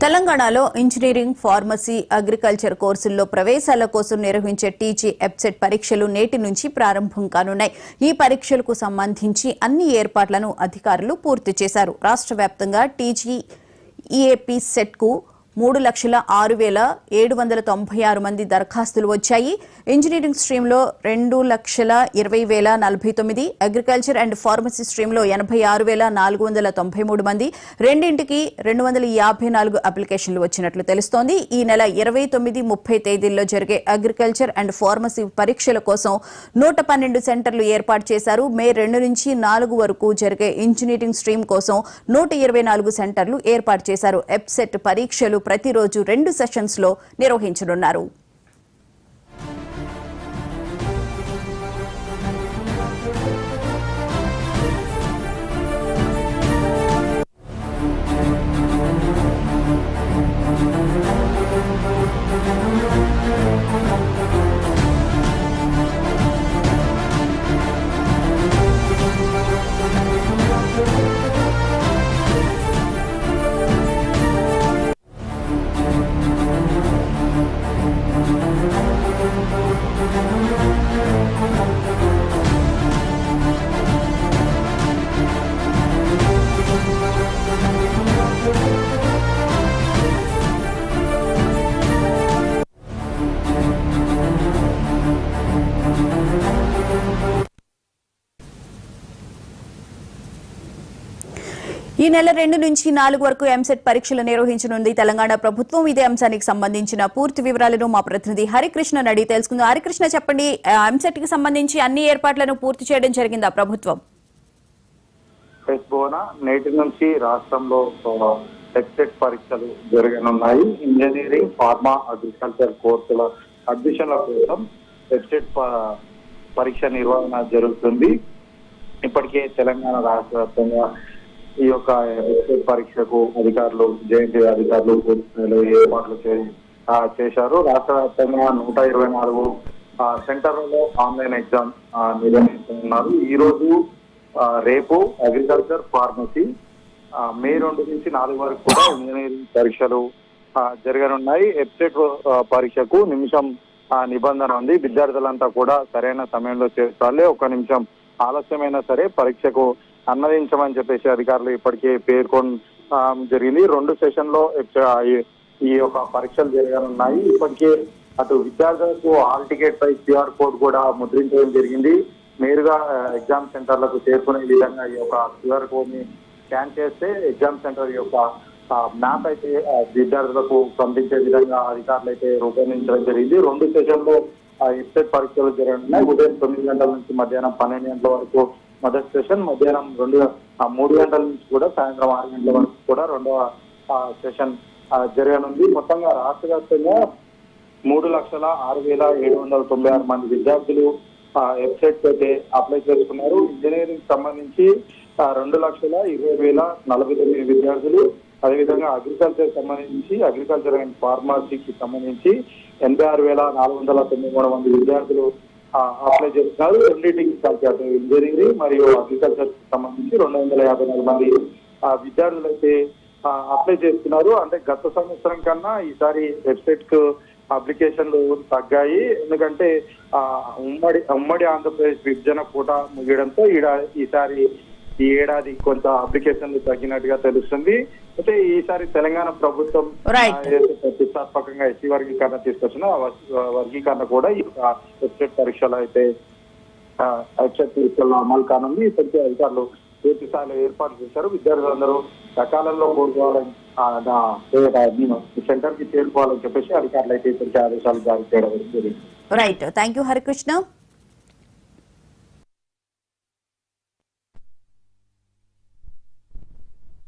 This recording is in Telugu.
తెలంగాణలో ఇంజనీరింగ్, ఫార్మసీ, అగ్రికల్చర్ కోర్సుల్లో ప్రవేశాల కోసం నిర్వహించే టీజీ ఎబ్సెట్ పరీక్షలు నేటి నుంచి ప్రారంభం కానున్నాయి. ఈ పరీక్షలకు సంబంధించి అన్ని ఏర్పాట్లను అధికారులు పూర్తి చేశారు. రాష్ట్ర వ్యాప్తంగా టీజీ ఈఏపీ సెట్కు 3,06,796 మంది దరఖాస్తులు వచ్చాయి. ఇంజనీరింగ్ స్ట్రీమ్లో 2,20,049, అగ్రికల్చర్ అండ్ ఫార్మసీ స్ట్రీమ్లో 86,493 మంది, రెండింటికి 254 అప్లికేషన్లు వచ్చినట్లు తెలుస్తోంది. ఈ నెల 29, 30 తేదీల్లో జరిగే అగ్రికల్చర్ అండ్ ఫార్మసీ పరీక్షల కోసం 112 సెంటర్లు ఏర్పాటు చేశారు. మే 2 నుంచి 4 వరకు జరిగే ఇంజనీరింగ్ స్ట్రీమ్ కోసం 124 సెంటర్లు ఏర్పాటు చేశారు. ఎబ్సెట్ పరీక్షలు ప్రతిరోజు 2 సెషన్స్ లో నిర్వహించనున్నారు. ఈ నెల 2 నుంచి 4 వరకు ఎంసెట్ పరీక్షలు నిర్వహించనుంది తెలంగాణ ప్రభుత్వం. ఇదే అంశానికి సంబంధించిన పూర్తి వివరాలను మా ప్రతినిధి హరికృష్ణ అడిగి తెలుసుకుందాం. హరికృష్ణ, చెప్పండి, ఎంసెట్ కి సంబంధించి అన్ని ఏర్పాట్లను పూర్తి చేయడం జరిగిందా ప్రభుత్వం? నేటి నుంచి రాష్ట్రంలో ఎగ్జిట్ పరీక్షలు జరగనున్నాయి. ఇంజనీరింగ్, ఫార్మా, అగ్రికల్చర్ కోర్సుల అడ్మిషన్ల కోసం ఎగ్జిట్ పరీక్ష నిర్వహణ జరుగుతుంది. ఇప్పటికే తెలంగాణ రాష్ట్ర వ్యాప్తంగా ఈ యొక్క ఎగ్జిట్ పరీక్షకు అధికారులు, జేఎన్టీ అధికారులు పూర్తి ఏర్పాట్లు చేశారు. రాష్ట్ర వ్యాప్తంగా 124 సెంటర్లలో ఆన్లైన్ ఎగ్జామ్ నిర్వహిస్తున్నారు. ఈ రోజు, రేపు అగ్రికల్చర్, ఫార్మసీ, మే 2 నుంచి 4 వరకు కూడా ఇంజనీరింగ్ పరీక్షలు జరగనున్నాయి. ఎబ్సెట్ పరీక్షకు నిమిషం నిబంధన ఉంది. విద్యార్థులంతా కూడా సరైన సమయంలో చేర్చాలి. 1 నిమిషం ఆలస్యమైనా సరే పరీక్షకు అన్నదించమని చెప్పేసి అధికారులు ఇప్పటికే పేర్కొని జరిగింది. 2 సెషన్లో ఈ యొక్క పరీక్షలు జరగనున్నాయి. ఇప్పటికే అటు విద్యార్థులకు హాల్ టికెట్ పై క్యూఆర్ కోడ్ కూడా ముద్రించడం జరిగింది. నేరుగా ఎగ్జామ్ సెంటర్లకు చేరుకునే విధంగా ఈ యొక్క క్యూఆర్ కోడ్ ని స్కాన్ చేస్తే ఎగ్జామ్ సెంటర్ యొక్క మ్యాప్ అయితే విద్యార్థులకు పంపించే విధంగా అధికారులు అయితే రూపొందించడం జరిగింది. 2 సెషన్లో ఎగ్జిట్ పరీక్షలు జరగనున్నాయి. ఉదయం 9 గంటల నుంచి మధ్యాహ్నం 12 గంటల వరకు మొదటి సెషన్, మధ్యాహ్నం 3 గంటల నుంచి కూడా సాయంత్రం 6 గంటల వరకు కూడా 2వ సెషన్ జరగనుంది. మొత్తంగా రాష్ట్ర వ్యాప్తంగా 3,06,796 మంది విద్యార్థులు ఎబ్సెట్ అయితే అప్లై చేసుకున్నారు. ఇంజనీరింగ్ సంబంధించి 2,20,049 విద్యార్థులు, అదేవిధంగా అగ్రికల్చర్ సంబంధించి, అగ్రికల్చర్ అండ్ ఫార్మసీకి సంబంధించి 86,493 మంది విద్యార్థులు అప్లై చేస్తున్నారు. రెండింటికి కలిసి అటు ఇంజనీరింగ్ మరియు అగ్రికల్చర్ సంబంధించి 254 మంది విద్యార్థులు అయితే అప్లై చేస్తున్నారు. అంటే గత సంవత్సరం కన్నా ఈసారి వెబ్సైట్ కు అప్లికేషన్లు తగ్గాయి. ఎందుకంటే ఉమ్మడి ఆంధ్రప్రదేశ్ విభజన కోట ముగియడంతో ఈ ఏడాది కొంత అప్లికేషన్లు తగ్గినట్టుగా తెలుస్తుంది. అయితే ఈసారి తెలంగాణ ప్రభుత్వం ప్రతిష్టాత్మకంగా ఎస్సీ వర్గీకరణ తీసుకొచ్చిన వర్గీకరణ కూడా ఈ వెబ్సైట్ పరీక్షలు అయితే వెబ్సైట్ పరీక్షల్లో అమలు కానుంది. ఇప్పటికే అధికారులు పూర్తి స్థాయిలో ఏర్పాటు చేశారు. విద్యార్థులందరూ సకాలంలో కోరుకోవాలని, సెంటర్ కి చేరుకోవాలని చెప్పేసి అధికారులు అయితే ఇప్పటికే ఆదేశాలు జారీ చేయడం జరిగింది. Right, thank you Harikrishna.